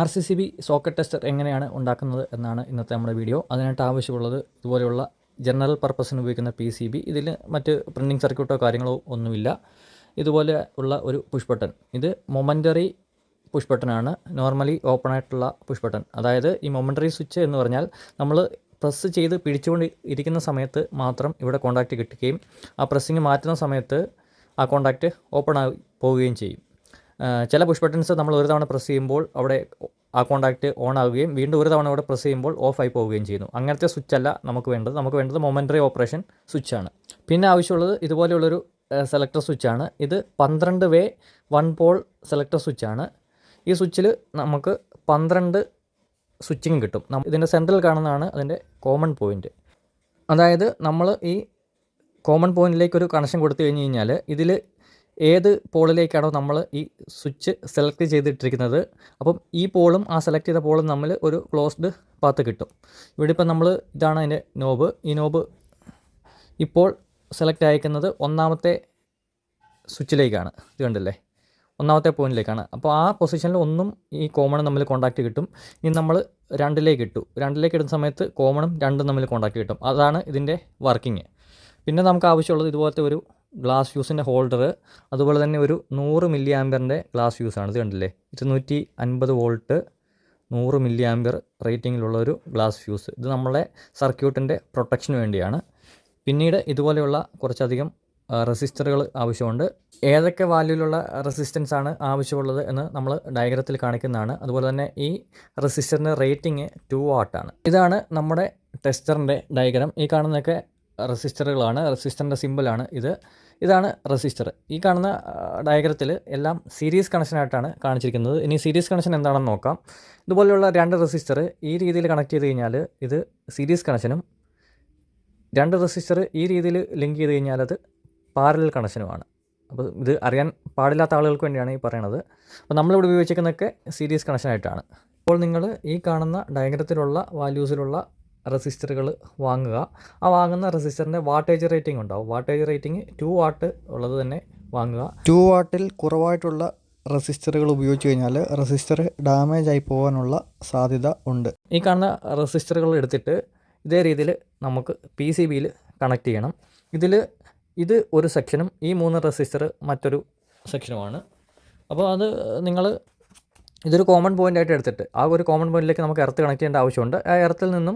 RCCB socket tester എങ്ങനെയാണ് ഉണ്ടാക്കുന്നത് എന്നാണ് ഇന്നത്തെ നമ്മുടെ വീഡിയോ. അതിനായിട്ട് ആവശ്യമുള്ളത് ഇതുപോലെയുള്ള ജനറൽ പർപ്പസിന് ഉപയോഗിക്കുന്ന PCB. ഇതിൽ മറ്റ് പ്രിൻറ്റിംഗ് സർക്യൂട്ടോ കാര്യങ്ങളോ ഒന്നുമില്ല. ഇതുപോലെ ഉള്ള ഒരു പുഷ് ബട്ടൺ. ഇത് മൊമെൻ്ററി പുഷ് ബട്ടനാണ്, നോർമലി ഓപ്പൺ ആയിട്ടുള്ള പുഷ് ബട്ടൺ. അതായത് ഈ മൊമെൻ്ററി സ്വിച്ച് എന്ന് പറഞ്ഞാൽ നമ്മൾ പ്രസ് ചെയ്ത് പിടിച്ചുകൊണ്ട് ഇരിക്കുന്ന സമയത്ത് മാത്രം ഇവിടെ കോണ്ടാക്റ്റ് കിട്ടുകയും ആ പ്രസ്സിങ് മാറ്റുന്ന സമയത്ത് ആ കോണ്ടാക്റ്റ് ഓപ്പൺ ആയി പോവുകയും ചെയ്യും. ചില പുഷ് ബട്ടൺസ് നമ്മൾ ഒരു തവണ പ്രസ് ചെയ്യുമ്പോൾ അവിടെ ആ കോണ്ടാക്റ്റ് ഓൺ ആവുകയും വീണ്ടും ഒരു തവണ അവിടെ പ്രസ് ചെയ്യുമ്പോൾ ഓഫായി പോവുകയും ചെയ്യുന്നു. അങ്ങനത്തെ സ്വിച്ച് അല്ല നമുക്ക് വേണ്ടത് മൊമെൻ്ററി ഓപ്പറേഷൻ സ്വിച്ചാണ്. പിന്നെ ആവശ്യമുള്ളത് ഇതുപോലെയുള്ളൊരു സെലക്ടർ സ്വിച്ചാണ്. ഇത് 12 വേ 1 പോൾ സെലക്ടർ സ്വിച്ചാണ്. ഈ സ്വിച്ചിൽ നമുക്ക് 12 സ്വിച്ചിങ് കിട്ടും. ഇതിൻ്റെ സെൻട്രൽ കാണുന്നതാണ് അതിൻ്റെ കോമൺ പോയിൻറ്റ്. അതായത് നമ്മൾ ഈ കോമൺ പോയിൻറ്റിലേക്കൊരു കണക്ഷൻ കൊടുത്തു കഴിഞ്ഞ് കഴിഞ്ഞാൽ ഇതിൽ ഏത് പോളിലേക്കാണോ നമ്മൾ ഈ സ്വിച്ച് സെലക്ട് ചെയ്തിട്ടിരിക്കുന്നത്, അപ്പം ഈ പോളും ആ സെലക്ട് ചെയ്ത പോളും തമ്മിൽ ഒരു ക്ലോസ്ഡ് പാത്ത് കിട്ടും. ഇവിടെ ഇപ്പം ഇതാണ് അതിൻ്റെ നോബ്. ഈ നോബ് ഇപ്പോൾ സെലക്ട് അയക്കുന്നത് ഒന്നാമത്തെ സ്വിച്ചിലേക്കാണ്. ഇത് കണ്ടില്ലേ, ഒന്നാമത്തെ പോയിൻറ്റിലേക്കാണ്. അപ്പോൾ ആ പൊസിഷനിൽ ഒന്നും ഈ കോമണും തമ്മിൽ കോണ്ടാക്റ്റ് കിട്ടും. ഇനി നമ്മൾ രണ്ടിലേക്ക് ഇടുന്ന സമയത്ത് കോമണും രണ്ടും തമ്മിൽ കോണ്ടാക്റ്റ് കിട്ടും. അതാണ് ഇതിൻ്റെ വർക്കിംഗ്. പിന്നെ നമുക്ക് ആവശ്യമുള്ളത് ഇതുപോലത്തെ ഒരു ഗ്ലാസ് ഫ്യൂസിൻ്റെ ഹോൾഡർ, അതുപോലെ തന്നെ ഒരു 100 മില്ലി ആംപിയറിൻ്റെ ഗ്ലാസ് ഫ്യൂസാണ്. ഇത് കണ്ടില്ലേ, 250 വോൾട്ട് 100 മില്ലി ആംപിയർ റേറ്റിങ്ങിലുള്ള ഒരു ഗ്ലാസ് ഫ്യൂസ്. ഇത് നമ്മളെ സർക്യൂട്ടിൻ്റെ പ്രൊട്ടക്ഷന് വേണ്ടിയാണ്. പിന്നീട് ഇതുപോലെയുള്ള കുറച്ചധികം റെസിസ്റ്ററുകൾ ആവശ്യമുണ്ട്. ഏതൊക്കെ വാല്യൂലുള്ള റെസിസ്റ്റൻസ് ആണ് ആവശ്യമുള്ളത് എന്ന് നമ്മൾ ഡയഗ്രത്തിൽ കാണിക്കുന്നതാണ്. അതുപോലെ തന്നെ ഈ റെസിസ്റ്ററിൻ്റെ റേറ്റിംഗ് 2 വാട്ടാണ്. ഇതാണ് നമ്മുടെ ടെസ്റ്ററിൻ്റെ ഡയഗ്രം. ഈ കാണുന്നതൊക്കെ റെസിസ്റ്ററുകളാണ്, റെസിസ്റ്ററിൻ്റെ സിമ്പിളാണ് ഇതാണ് റെസിസ്റ്റർ. ഈ കാണുന്ന ഡയഗ്രത്തിൽ എല്ലാം സീരീസ് കണക്ഷനായിട്ടാണ് കാണിച്ചിരിക്കുന്നത്. ഇനി സീരീസ് കണക്ഷൻ എന്താണെന്ന് നോക്കാം. ഇതുപോലെയുള്ള 2 റെസിസ്റ്റർ ഈ രീതിയിൽ കണക്ട് ചെയ്ത് കഴിഞ്ഞാൽ ഇത് സീരീസ് കണക്ഷനും, 2 റെസിസ്റ്റർ ഈ രീതിയിൽ ലിങ്ക് ചെയ്ത് കഴിഞ്ഞാൽ അത് പാരലൽ കണക്ഷനുമാണ്. അപ്പോൾ ഇത് അറിയാൻ പാടില്ലാത്ത ആളുകൾക്ക് വേണ്ടിയാണ് ഈ പറയണത്. അപ്പോൾ നമ്മളിവിടെ ഉപയോഗിച്ചിരിക്കുന്നതൊക്കെ സീരീസ് കണക്ഷനായിട്ടാണ്. അപ്പോൾ നിങ്ങൾ ഈ കാണുന്ന ഡയഗ്രത്തിലുള്ള വാല്യൂസിലുള്ള റെസിസ്റ്ററുകൾ വാങ്ങുക. ആ വാങ്ങുന്ന റെസിസ്റ്ററിൻ്റെ വാട്ടേജ് റേറ്റിംഗ് ഉണ്ടാവും. വാട്ടേജ് റേറ്റിംഗ് 2 വാട്ട് ഉള്ളത് തന്നെ വാങ്ങുക. 2 വാട്ടിൽ കുറവായിട്ടുള്ള റെസിസ്റ്ററുകൾ ഉപയോഗിച്ച് കഴിഞ്ഞാൽ റെസിസ്റ്റർ ഡാമേജ് ആയി പോകാനുള്ള സാധ്യത ഉണ്ട്. ഈ കാണുന്ന റെസിസ്റ്ററുകൾ എടുത്തിട്ട് ഇതേ രീതിയിൽ നമുക്ക് PCBയിൽ കണക്ട് ചെയ്യണം. ഇത് ഒരു സെക്ഷനും ഈ 3 റെസിസ്റ്റർ മറ്റൊരു സെക്ഷനുമാണ്. അപ്പോൾ അത് ഇതൊരു കോമൺ പോയിൻ്റായിട്ട് എടുത്തിട്ട് ആ ഒരു കോമൺ പോയിൻറ്റിലേക്ക് നമുക്ക് എർത്ത് കണക്ട് ചെയ്യേണ്ട ആവശ്യമുണ്ട്. ആ എർത്തിൽ നിന്നും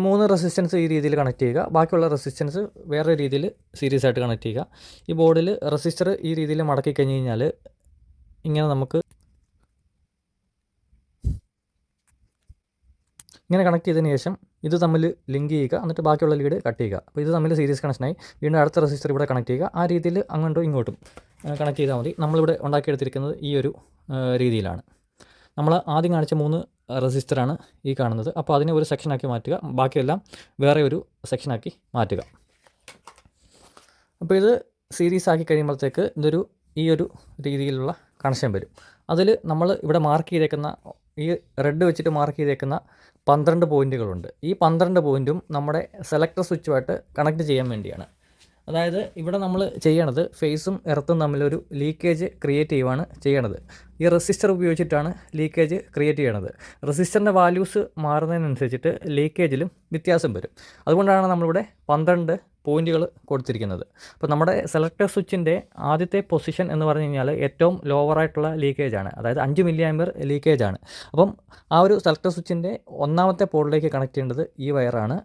3 റെസിസ്റ്റൻസ് ഈ രീതിയിൽ കണക്ട് ചെയ്യുക. ബാക്കിയുള്ള റെസിസ്റ്റൻസ് വേറെ രീതിയിൽ സീരീസ് ആയിട്ട് കണക്ട് ചെയ്യുക. ഈ ബോർഡിൽ റെസിസ്റ്റർ ഈ രീതിയിൽ മടക്കി കഴിഞ്ഞ് കഴിഞ്ഞാൽ ഇങ്ങനെ കണക്ട് ചെയ്തതിന് ശേഷം ഇത് തമ്മിൽ ലിങ്ക് ചെയ്യുക. എന്നിട്ട് ബാക്കിയുള്ള ലീഡ് കട്ട് ചെയ്യുക. അപ്പോൾ ഇത് തമ്മിൽ സീരീസ് കണക്ഷനായി. വീണ്ടും അടുത്ത റെസിസ്റ്റർ ഇവിടെ കണക്ട് ചെയ്യുക. ആ രീതിയിൽ അങ്ങോട്ടും ഇങ്ങോട്ടും കണക്ട് ചെയ്താൽ മതി. നമ്മളിവിടെ ഉണ്ടാക്കിയെടുത്തിരിക്കുന്നത് ഈ ഒരു രീതിയിലാണ്. നമ്മൾ ആദ്യം കാണിച്ച 3 റെസിസ്റ്ററാണ് ഈ കാണുന്നത്. അപ്പോൾ അതിനെ ഒരു സെക്ഷനാക്കി മാറ്റുക, ബാക്കിയെല്ലാം വേറെ ഒരു സെക്ഷനാക്കി മാറ്റുക. അപ്പോൾ ഇത് സീരീസ് ആക്കി കഴിയുമ്പോഴത്തേക്ക് ഈ ഒരു രീതിയിലുള്ള കണക്ഷൻ വരും. അതിൽ നമ്മൾ ഇവിടെ മാർക്ക് ചെയ്തേക്കുന്ന ഈ റെഡ് വെച്ചിട്ട് മാർക്ക് ചെയ്തേക്കുന്ന 12 പോയിൻറ്റുകളുണ്ട്. ഈ 12 പോയിൻറ്റും നമ്മുടെ സെലക്ടർ സ്വിച്ചുമായിട്ട് കണക്ട് ചെയ്യാൻ വേണ്ടിയാണ്. അതായത് ഇവിടെ നമ്മൾ ചെയ്യണത് ഫേസും എർത്തും തമ്മിലൊരു ലീക്കേജ് ക്രിയേറ്റ് ചെയ്യുകയാണ് ചെയ്യണത്. ഈ റെസിസ്റ്റർ ഉപയോഗിച്ചിട്ടാണ് ലീക്കേജ് ക്രിയേറ്റ് ചെയ്യണത്. റെസിസ്റ്ററിൻ്റെ വാല്യൂസ് മാറുന്നതിനനുസരിച്ചിട്ട് ലീക്കേജിലും വ്യത്യാസം വരും. അതുകൊണ്ടാണ് നമ്മളിവിടെ 12 പോയിൻറ്റുകൾ കൊടുത്തിരിക്കുന്നത്. അപ്പോൾ നമ്മുടെ സെലക്ടർ സ്വിച്ചിൻ്റെ ആദ്യത്തെ പൊസിഷൻ എന്ന് പറഞ്ഞു കഴിഞ്ഞാൽ ഏറ്റവും ലോവറായിട്ടുള്ള ലീക്കേജാണ്. അതായത് 5 മില്ലി ആംപിയർ ലീക്കേജാണ്. അപ്പം ആ ഒരു സെലക്ടർ സ്വിച്ചിൻ്റെ ഒന്നാമത്തെ പോളിലേക്ക് കണക്ട് ചെയ്യേണ്ടത് ഈ വയറാണ്.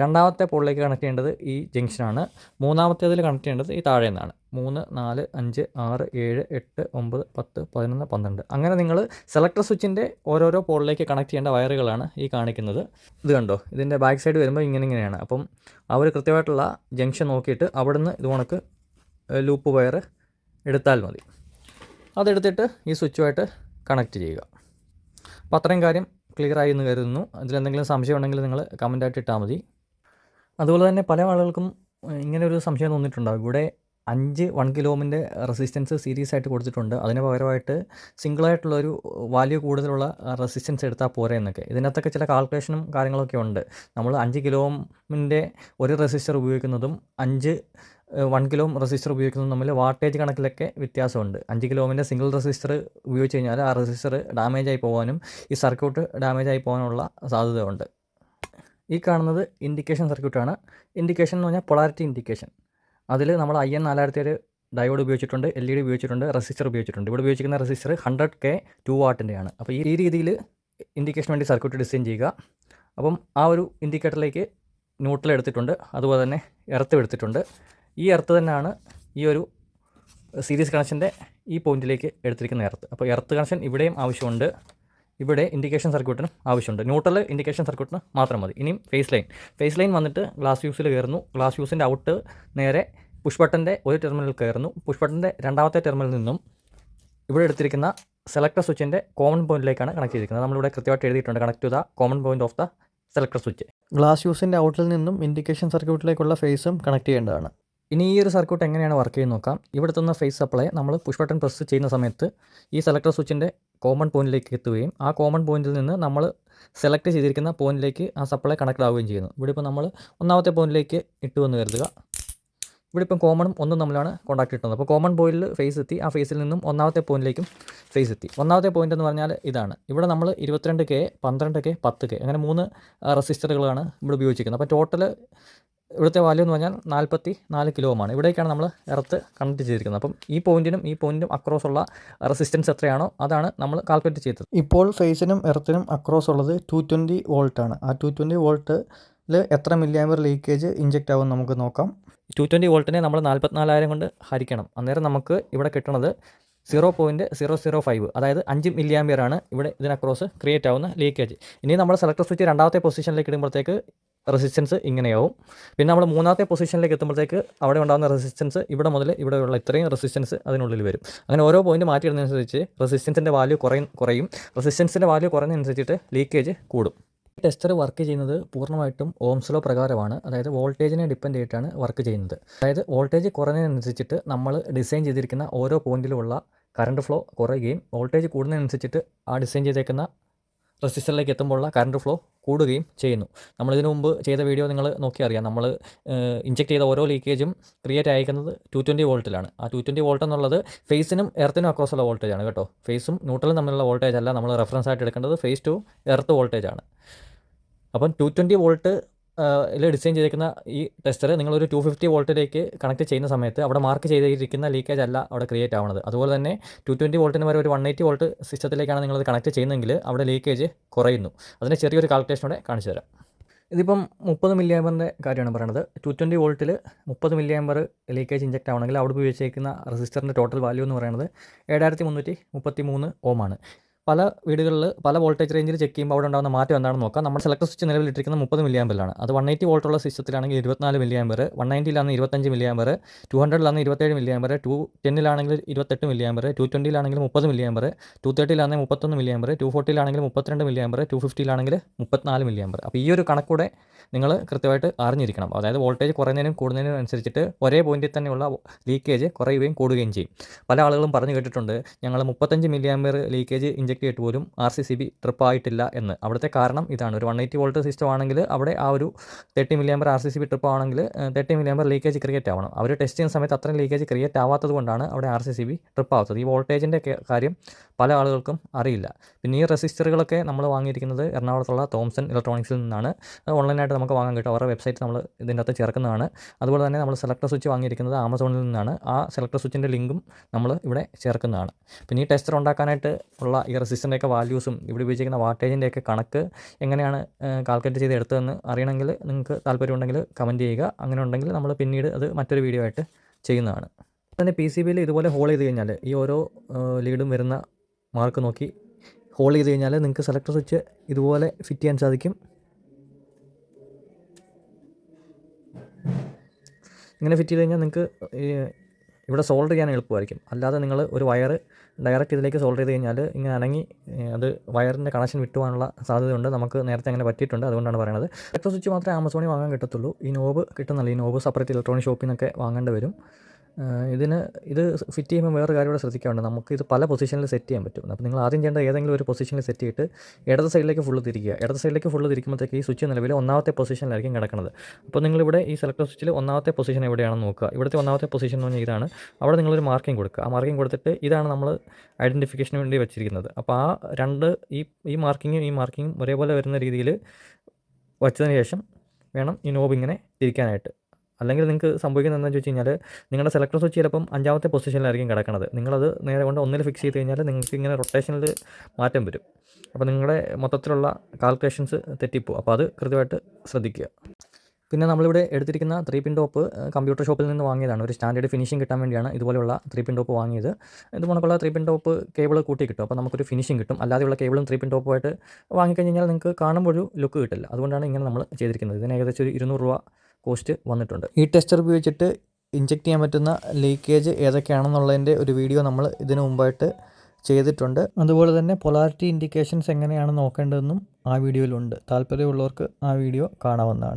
രണ്ടാമത്തെ പോളിലേക്ക് കണക്ട് ചെയ്യേണ്ടത് ഈ ജംഗ്ഷനാണ്. മൂന്നാമത്തേതിൽ കണക്ട് ചെയ്യേണ്ടത് ഈ താഴെ നിന്നാണ്. 3, 4, 5, 6, 7, 8, 9, 10, 11, 12 അങ്ങനെ നിങ്ങൾ സെലക്ടർ സ്വിച്ചിൻ്റെ ഓരോരോ പോളിലേക്ക് കണക്ട് ചെയ്യേണ്ട വയറുകളാണ് ഈ കാണിക്കുന്നത്. ഇത് കണ്ടോ, ഇതിൻ്റെ ബാക്ക് സൈഡ് വരുമ്പോൾ ഇങ്ങനെയാണ്. അപ്പം ആ ഒരു കൃത്യമായിട്ടുള്ള ജംഗ്ഷൻ നോക്കിയിട്ട് അവിടുന്ന് ഇത് കണക്ക് ലൂപ്പ് വയർ എടുത്താൽ മതി. അതെടുത്തിട്ട് ഈ സ്വിച്ചുമായിട്ട് കണക്ട് ചെയ്യുക. അപ്പോൾ അത്രയും കാര്യം ക്ലിയറായി എന്ന് കരുതുന്നു. അതിലെന്തെങ്കിലും സംശയം ഉണ്ടെങ്കിൽ നിങ്ങൾ കമൻറ്റായിട്ട് ഇട്ടാൽ മതി. അതുപോലെ തന്നെ പല ആളുകൾക്കും ഇങ്ങനെ ഒരു സംശയം തോന്നിയിട്ടുണ്ടാകും. ഇവിടെ 1 കിലോ ഓമിൻ്റെ റെസിസ്റ്റൻസ് സീരീസ് ആയിട്ട് കൊടുത്തിട്ടുണ്ട്. അതിന് പകരമായിട്ട് സിംഗിളായിട്ടുള്ളൊരു വാല്യൂ കൂടുതലുള്ള റെസിസ്റ്റൻസ് എടുത്താൽ പോരെ എന്നൊക്കെ. ഇതിനകത്തൊക്കെ ചില കാൽക്കുലേഷനും കാര്യങ്ങളൊക്കെ ഉണ്ട്. നമ്മൾ 5 കിലോ ഓമിൻ്റെ ഒരു റെസിസ്റ്റർ ഉപയോഗിക്കുന്നതും 5 1 കിലോ റെസിസ്റ്റർ ഉപയോഗിക്കുന്നത് തമ്മിൽ വാട്ടേജ് കണക്കിലൊക്കെ വ്യത്യാസമുണ്ട്. 5 കിലോമിൻ്റെ സിംഗിൾ റെസിസ്റ്റർ ഉപയോഗിച്ച് കഴിഞ്ഞാൽ ആ റെസിസ്റ്റർ ഡാമേജായി പോകാനും ഈ സർക്യൂട്ട് ഡാമേജായി പോകാനുള്ള സാധ്യതയുണ്ട്. ഈ കാണുന്നത് ഇൻഡിക്കേഷൻ സർക്യൂട്ടാണ്. ഇൻഡിക്കേഷൻ എന്ന് പറഞ്ഞാൽ പൊളാരിറ്റി ഇൻഡിക്കേഷൻ. അതിൽ നമ്മൾ IN4007 ഡയോഡ് ഉപയോഗിച്ചിട്ടുണ്ട്, LED ഉപയോഗിച്ചിട്ടുണ്ട്, റെസിസ്റ്റർ ഉപയോഗിച്ചിട്ടുണ്ട്. ഇവിടെ ഉപയോഗിച്ചിരിക്കുന്ന റെസിസ്റ്റർ 100K 2 വാട്ടിൻ്റെയാണ്. അപ്പോൾ ഈ രീതിയിൽ ഇൻഡിക്കേഷൻ വേണ്ടി സർക്യൂട്ട് ഡിസൈൻ ചെയ്യുക. അപ്പം ആ ഒരു ഇൻഡിക്കേറ്ററിലേക്ക് ന്യൂട്രൽ എടുത്തിട്ടുണ്ട്, അതുപോലെ തന്നെ എർത്ത് എടുത്തിട്ടുണ്ട്. ഈ എർത്ത് തന്നെയാണ് ഈ ഒരു സീരീസ് കണക്ഷൻ്റെ ഈ പോയിന്റിലേക്ക് എടുത്തിരിക്കുന്ന എർത്ത്. അപ്പോൾ എർത്ത് കണക്ഷൻ ഇവിടെയും ആവശ്യമുണ്ട്, ഇവിടെ ഇൻഡിക്കേഷൻ സർക്യൂട്ടിനും ആവശ്യമുണ്ട്. ന്യൂട്രൽ ഇൻഡിക്കേഷൻ സർക്യൂട്ടിന് മാത്രം മതി. ഇനിയും ഫേസ് ലൈൻ വന്നിട്ട് ഗ്ലാസ് ഫ്യൂസിൽ കയറുന്നു. ഗ്ലാസ് ഫ്യൂസിൻ്റെ ഔട്ട് നേരെ പുഷ് ബട്ടൻ്റെ ഒരു ടെർമിനൽ കയറുന്നു. പുഷ് ബട്ടൻ്റെ രണ്ടാമത്തെ ടെർമിനലിൽ നിന്നും ഇവിടെ എടുത്തിരിക്കുന്ന സെലക്ടർ സ്വിച്ചിൻ്റെ കോമൺ പോയിന്റിലേക്കാണ് കണക്ട് ചെയ്തിരിക്കുന്നത്. നമ്മളിവിടെ കൃത്യമായിട്ട് എഴുതിയിട്ടുണ്ട്, connect to the common point of the selector switch. Glass ഫ്യൂസിൻ്റെ ഔട്ടിൽ നിന്നും ഇൻഡിക്കേഷൻ സർക്യൂട്ടിലേക്കുള്ള ഫേസും കണക്ട് ചെയ്യേണ്ടതാണ്. ഇനി ഈ ഒരു സർക്യൂട്ട് എങ്ങനെയാണ് വർക്ക് ചെയ്യുന്നത് നോക്കാം. ഇവിടെ എത്തുന്ന ഫേസ് സപ്ലൈ നമ്മൾ പുഷ് ബട്ടൺ പ്രസ് ചെയ്യുന്ന സമയത്ത് ഈ സെലക്ടർ സ്വിച്ചിൻ്റെ കോമൺ പോയിന്റിലേക്ക് എത്തുകയും ആ കോമൺ പോയിന്റിൽ നിന്ന് നമ്മൾ സെലക്ട് ചെയ്തിരിക്കുന്ന പോയിന്റിലേക്ക് ആ സപ്ലൈ കണക്ട് ആവുകയും ചെയ്യുന്നു. ഇവിടെ ഇപ്പോൾ നമ്മൾ ഒന്നാമത്തെ പോയിന്റിലേക്ക് ഇട്ടുവെന്ന് കരുതുക. ഇവിടെ ഇപ്പം കോമണും ഒന്നും തമ്മിലാണ് കോൺടാക്ട് കിട്ടുന്നത്. അപ്പോൾ കോമൺ പോയിന്റിൽ ഫേസ് എത്തി, ആ ഫേസിൽ നിന്നും ഒന്നാമത്തെ പോയിന്റിലേക്കും ഫേസ് എത്തി. ഒന്നാമത്തെ പോയിന്റ് എന്ന് പറഞ്ഞാൽ ഇതാണ്. ഇവിടെ നമ്മൾ 22K, 12K, 10K അങ്ങനെ 3 റെസിസ്റ്ററുകളാണ് ഇവിടെ ഉപയോഗിച്ചിരിക്കുന്നത്. അപ്പോൾ ടോട്ടൽ ഇവിടുത്തെ വാല്യൂ എന്ന് പറഞ്ഞാൽ 44 കിലോമാണ്. ഇവിടേക്കാണ് നമ്മൾ എർത്ത് കണക്ട് ചെയ്തിരിക്കുന്നത്. അപ്പം ഈ പോയിന്റിനും അക്രോസ് ഉള്ള റെസിസ്റ്റൻസ് എത്രയാണോ അതാണ് നമ്മൾ കാൽക്കുലേറ്റ് ചെയ്തത്. ഇപ്പോൾ ഫേസിനും എർത്തിനും അക്രോസ് ഉള്ളത് 220 വോൾട്ടാണ്. ആ 220 വോൾട്ടിൽ എത്ര മില്ലിയാമ്പർ ലീക്കേജ് ഇഞ്ചെക്റ്റ് ആവും നമുക്ക് നോക്കാം. 220 വോൾട്ടിനെ നമ്മൾ 44,000 കൊണ്ട് ഹരിക്കണം. അന്നേരം നമുക്ക് ഇവിടെ കിട്ടുന്നത് 0.005, അതായത് 5 മില്ലിയാമ്പിയറാണ് ഇവിടെ ഇതിനക്രോസ് ക്രിയേറ്റ് ആവുന്ന ലീക്കേജ്. ഇനി നമ്മൾ സെലക്ടർ സ്വിച്ച് രണ്ടാമത്തെ പൊസിഷനിലേക്ക് ഇടുമ്പോഴത്തേക്ക് റെസിസ്റ്റൻസ് ഇങ്ങനെയാവും. പിന്നെ നമ്മൾ മൂന്നാമത്തെ പൊസിഷനിലേക്ക് എത്തുമ്പോഴത്തേക്ക് അവിടെ ഉണ്ടാകുന്ന റെസിസ്റ്റൻസ് ഇവിടെ മുതൽ ഇവിടെയുള്ള ഇത്രയും റെസിസ്റ്റൻസ് അതിനുള്ളിൽ വരും. അങ്ങനെ ഓരോ പോയിന്റ് മാറ്റിയിടുന്നതനുസരിച്ച് റെസിസ്റ്റൻസിൻ്റെ വാല്യൂ കുറയും. റെസിസ്റ്റൻസിൻ്റെ വാല്യൂ കുറയുന്നതനുസരിച്ചിട്ട് ലീക്കേജ് കൂടും. ടെസ്റ്റർ വർക്ക് ചെയ്യുന്നത് പൂർണ്ണമായിട്ടും ഓംസ് ലോ പ്രകാരമാണ്. അതായത് വോൾട്ടേജിനെ ഡിപ്പെൻഡ് ചെയ്തിട്ടാണ് വർക്ക് ചെയ്യുന്നത്. അതായത് വോൾട്ടേജ് കുറയുന്നതിനനുസരിച്ചിട്ട് നമ്മൾ ഡിസൈൻ ചെയ്തിരിക്കുന്ന ഓരോ പോയിന്റിലുമുള്ള കറണ്ട് ഫ്ലോ കുറയുകയും വോൾട്ടേജ് കൂടുന്നതിനനുസരിച്ചിട്ട് ആ ഡിസൈൻ ചെയ്തേക്കുന്ന റെസിസ്റ്ററിലേക്ക് എത്തുമ്പോഴുള്ള കറണ്ട് ഫ്ലോ കൂടുകയും ചെയ്യുന്നു. നമ്മളിതിനു മുമ്പ് ചെയ്ത വീഡിയോ നിങ്ങൾ നോക്കിയാൽ അറിയാം. നമ്മൾ ഇഞ്ചെക്ട് ചെയ്ത ഓരോ ലീക്കേജും ക്രിയേറ്റ് അയക്കുന്നത് 220 വോൾട്ടിലാണ്. ആ 220 വോൾട്ട് എന്നുള്ളത് ഫേസിനും എർത്തിനും അക്രോസ് ഉള്ള വോൾട്ടേജാണ് കേട്ടോ. ഫേസും ന്യൂട്രലും തമ്മിലുള്ള വോൾട്ടേജ് അല്ല നമ്മൾ റെഫറൻസ് ആയിട്ട് എടുക്കേണ്ടത് ഫേസ് ടു എർത്ത് വോൾട്ടേജാണ്. അപ്പം 220 വോൾട്ട് ഡിസൈൻ ചെയ്തിരിക്കുന്ന ഈ ടെസ്റ്റർ നിങ്ങളൊരു 250 വോൾട്ടിലേക്ക് കണക്ട് ചെയ്യുന്ന സമയത്ത് അവിടെ മാർക്ക് ചെയ്തിരിക്കുന്ന ലീക്കേജ് അല്ല അവിടെ ക്രിയേറ്റ് ആവുന്നത്. അതുപോലെ തന്നെ 220 വോൾട്ടിന് വരെ ഒരു 180 വോൾട്ട് സിസ്റ്റത്തിലേക്കാണ് നിങ്ങളത് കണക്ട് ചെയ്യുന്നതെങ്കിൽ അവിടെ ലീക്കേജ് കുറയുന്നു. അതിന് ചെറിയൊരു കാൽക്കുലേഷനോടെ കാണിച്ചു തരാം. ഇതിപ്പം 30 മില്ലിയാമ്പറിൻ്റെ കാര്യമാണ് പറയുന്നത്. 220 വോൾട്ടിൽ 30 മില്ലിയാമ്പർ ലീക്കേജ് ഇഞ്ചെക്റ്റ് ആവണമെങ്കിൽ അവിടെ ഉപയോഗിച്ചിരിക്കുന്ന റെസിസ്റ്ററിൻ്റെ ടോട്ടൽ വാല്യൂ എന്ന് പറയുന്നത് 7333 ഓം ആണ്. പല വീടുകളിൽ പല വോൾട്ടേജ് റേഞ്ചിൽ ചെക്ക് ചെയ്യുമ്പോൾ അവിടെ ഉണ്ടാകുന്ന മാറ്റം എന്താണെന്ന് നോക്കാം. നമ്മൾ സെലക്ടർ സ്വിച്ച് നിലവിലിട്ടിരിക്കുന്നത് 30 മില്ലിയാമ്പറിലാണ്. അത് 180 വോൾട്ടുള്ള സിസ്റ്റത്തിലാണെങ്കിൽ 24 മില്ലിയാമ്പർ, 190 25 മില്ലിയാമ്പർ, 200 27 മില്ലിയാമ്പർ, 210 28 മില്ലിയാമ്പർ, 220 30 മില്ലിയാമ്പർ, 230 31 മില്ലിയാമ്പർ, 240 32 മില്ലിയാമ്പർ, 250 34 മില്ലിയാമ്പർ. അപ്പോൾ ഈ ഒരു കണക്കൂടെ നിങ്ങൾ കൃത്യമായിട്ട് അറിഞ്ഞിരിക്കണം. അതായത് വോൾട്ടേജ് കുറയുന്നതിനും കൂടുന്നതിനും അനുസരിച്ചിട്ട് ഒരേ പോയിന്റിൽ തന്നെയുള്ള ലീക്കേജ് കുറയുകയും കൂടുകയും ചെയ്യും. പല ആളുകളും പറഞ്ഞു കേട്ടിട്ടുണ്ട് ഞങ്ങൾ 35 മില്ലിയാമ്പർ ലീക്കേജ് ഇഞ്ചെക്ട് ചെയ്തിട്ട് പോലും RCCB ട്രിപ്പ് ആയിട്ടില്ല എന്ന്. അവിടുത്തെ കാരണം ഇതാണ്. ഒരു 180 വോൾട്ട് സിസ്റ്റം ആണെങ്കിൽ അവിടെ ആ ഒരു 30 മില്ലിയാമ്പർ RCCB ട്രിപ്പ് ആണെങ്കിൽ 30 മില്ലിയാമ്പർ ലീക്കേജ് ക്രിയേറ്റ് ആവണം. അവർ ടെസ്റ്റ് ചെയ്യുന്ന സമയത്ത് അത്രയും ലീക്കേജ് ക്രിയേറ്റ് ആവാത്തത് കൊണ്ടാണ് അവിടെ RCCB ട്രിപ്പ് ആവാത്തത്. ഈ വോൾട്ടേജിൻ്റെ കാര്യം പല ആളുകൾക്കും അറിയില്ല. പിന്നെ ഈ റെസിസ്റ്ററുകളൊക്കെ നമ്മൾ വാങ്ങിയിരിക്കുന്നത് എറണാകുളത്തുള്ള തോംസൺ ഇലക്ട്രോണിക്സിൽ നിന്നാണ്. ഓൺലൈനായിട്ട് നമുക്ക് വാങ്ങാൻ കിട്ടും. അവരുടെ വെബ്സൈറ്റ് നമ്മൾ ഇതിൻ്റെ അകത്ത് ചേർക്കുന്നതാണ്. അതുപോലെ തന്നെ നമ്മൾ സെലക്ടർ സ്വിച്ച് വാങ്ങിയിരിക്കുന്നത് ആമസോണിൽ നിന്നാണ്. ആ സെലക്ടർ സ്വിച്ചിൻ്റെ ലിങ്കും നമ്മൾ ഇവിടെ ചേർക്കുന്നതാണ്. പിന്നെ ഈ ടെസ്റ്റർ ഉണ്ടാക്കാനായിട്ട് ഉള്ള ഈ റെസിസ്റ്ററിൻ്റെയൊക്കെ വാല്യൂസും ഇവിടെ ഉപയോഗിച്ചിരിക്കുന്ന വാട്ടേജിൻ്റെയൊക്കെ കണക്ക് എങ്ങനെയാണ് കാൽക്കുലേറ്റ് ചെയ്ത് എടുത്തതെന്ന് അറിയണമെങ്കിൽ നിങ്ങൾക്ക് താല്പര്യമുണ്ടെങ്കിൽ കമൻറ്റ് ചെയ്യുക. അങ്ങനെ ഉണ്ടെങ്കിൽ നമ്മൾ പിന്നീട് അത് മറ്റൊരു വീഡിയോ ആയിട്ട് ചെയ്യുന്നതാണ്. തന്നെ PCBയിൽ ഇതുപോലെ ഹോൾ ചെയ്ത് കഴിഞ്ഞാൽ ഈ ഓരോ ലീഡും വരുന്ന മാർക്ക് നോക്കി ഹോൾ ചെയ്ത് കഴിഞ്ഞാൽ നിങ്ങൾക്ക് സെലക്ടർ സ്വിച്ച് ഇതുപോലെ ഫിറ്റ് ചെയ്യാൻ സാധിക്കും. ഇങ്ങനെ ഫിറ്റ് ചെയ്ത് കഴിഞ്ഞാൽ നിങ്ങൾക്ക് ഇവിടെ സോൾഡർ ചെയ്യാൻ എളുപ്പമായിരിക്കും. അല്ലാതെ നിങ്ങൾ ഒരു വയർ ഡയറക്റ്റ് ഇതിലേക്ക് സോൾഡർ ചെയ്ത് കഴിഞ്ഞാൽ ഇങ്ങനെ അനങ്ങി അത് വയറിൻ്റെ കണക്ഷൻ വിട്ടുപോകാനുള്ള സാധ്യതയുണ്ട്. നമുക്ക് നേരത്തെ അങ്ങനെ പറ്റിയിട്ടുണ്ട്. അതുകൊണ്ടാണ് പറയുന്നത്. സെലക്ടർ സ്വിച്ച് മാത്രമേ ആമസോണിൽ വാങ്ങാൻ കിട്ടത്തുള്ളൂ. ഈ നോബ് കിട്ടുന്നില്ല. ഈ നോബ് സെപ്പറേറ്റ് ഇലക്ട്രോണിക് ഷോപ്പിൽ നിന്നൊക്കെ വാങ്ങേണ്ടി വരും. ഇത് ഫിറ്റ് ചെയ്യുമ്പോൾ വേറൊരു കാര്യം കൂടെ ശ്രദ്ധിക്കാറുണ്ട്. നമുക്കിത് പല പൊസിഷനിൽ സെറ്റ് ചെയ്യാൻ പറ്റും. അപ്പോൾ നിങ്ങൾ ആദ്യം ചെയ്യേണ്ട ഏതെങ്കിലും ഒരു പൊസിഷനിൽ സെറ്റ് ചെയ്തിട്ട് ഇടത് സൈഡിലേക്ക് ഫുള്ള് തിരിക്കുക. ഇടത് സൈഡിലേക്ക് ഫുള്ള് തിരിക്കുമ്പോഴത്തേക്ക് ഈ സ്വിച്ച് നിലവിൽ ഒന്നാമത്തെ പൊസിഷനിലായിരിക്കും കിടക്കുന്നത്. അപ്പോൾ നിങ്ങളിവിടെ ഈ സെലക്ടർ സ്വിച്ചിൽ ഒന്നാമത്തെ പൊസിഷൻ എവിടെയാണെന്ന് നോക്കുക. ഇവിടുത്തെ ഒന്നാമത്തെ പൊസിഷൻ എന്ന് പറഞ്ഞാൽ ഇതാണ്. അവിടെ നിങ്ങളൊരു മാർക്കിംഗ് കൊടുക്കുക. ആ മാർക്കിംഗ് കൊടുത്തിട്ട് ഇതാണ് നമ്മൾ ഐഡൻറ്റിഫിക്കേഷന് വേണ്ടി വെച്ചിരിക്കുന്നത്. അപ്പോൾ ആ രണ്ട് ഈ മാർക്കിങ്ങും ഒരേപോലെ വരുന്ന രീതിയിൽ വച്ചതിന് ശേഷം വേണം ഈ നോബ് ഇങ്ങനെ തിരിക്കാനായിട്ട്. അല്ലെങ്കിൽ നിങ്ങൾക്ക് സംഭവിക്കുന്നത് എന്താണെന്ന് വെച്ച് കഴിഞ്ഞാൽ നിങ്ങളുടെ സെലക്ടർ സ്വിച്ച് ചിലപ്പം 5ാമത്തെ പൊസിഷനിലായിരിക്കും കിടക്കുന്നത്. നിങ്ങളത് നേരെ കൊണ്ട് ഒന്നിൽ ഫിക്സ് ചെയ്ത് കഴിഞ്ഞാൽ നിങ്ങൾക്ക് ഇങ്ങനെ റൊട്ടേഷനിൽ മാറ്റം വരും. അപ്പോൾ നിങ്ങളുടെ മൊത്തത്തിലുള്ള കാൽക്കുലേഷൻസ് തെറ്റിപ്പോവും. അപ്പോൾ അത് കൃത്യമായിട്ട് ശ്രദ്ധിക്കുക. പിന്നെ നമ്മളിവിടെ എടുത്തിരിക്കുന്ന 3-പിൻ ടോപ്പ് കമ്പ്യൂട്ടർ ഷോപ്പിൽ നിന്ന് വാങ്ങിയതാണ്. ഒരു സ്റ്റാൻഡേർഡ് ഫിനിഷിംഗ് കിട്ടാൻ വേണ്ടിയാണ് ഇതുപോലെയുള്ള 3-പിൻ ടോപ്പ് വാങ്ങിയത്. ഇത് കണക്കുള്ള 3-പിൻ ടോപ്പ് കേബിൾ കൂട്ടി കിട്ടും. അപ്പോൾ നമുക്കൊരു ഫിനിഷിംഗ് കിട്ടും. അല്ലാതെയുള്ള കേബിളും 3-പിൻ ടോപ്പുമായിട്ട് വാങ്ങിക്കഴിഞ്ഞാൽ നിങ്ങൾക്ക് കാണുമ്പോൾ ഒരു ലുക്ക് കിട്ടില്ല. അതുകൊണ്ടാണ് ഇങ്ങനെ നമ്മൾ ചെയ്തിരിക്കുന്നത്. ഇതിന് ഏകദേശം ഒരു 200 രൂപ കോസ്റ്റ് വന്നിട്ടുണ്ട്. ഈ ടെസ്റ്റർ ഉപയോഗിച്ചിട്ട് ഇഞ്ചെക്ട് ചെയ്യാൻ പറ്റുന്ന ലീക്കേജ് ഏതൊക്കെയാണെന്നുള്ളതിൻ്റെ ഒരു വീഡിയോ നമ്മൾ ഇതിനു മുമ്പായിട്ട് ചെയ്തിട്ടുണ്ട്. അതുപോലെ തന്നെ പൊളാരിറ്റി ഇൻഡിക്കേഷൻസ് എങ്ങനെയാണ് നോക്കേണ്ടതെന്നും ആ വീഡിയോയിലുണ്ട്. താല്പര്യമുള്ളവർക്ക് ആ വീഡിയോ കാണാവുന്നതാണ്.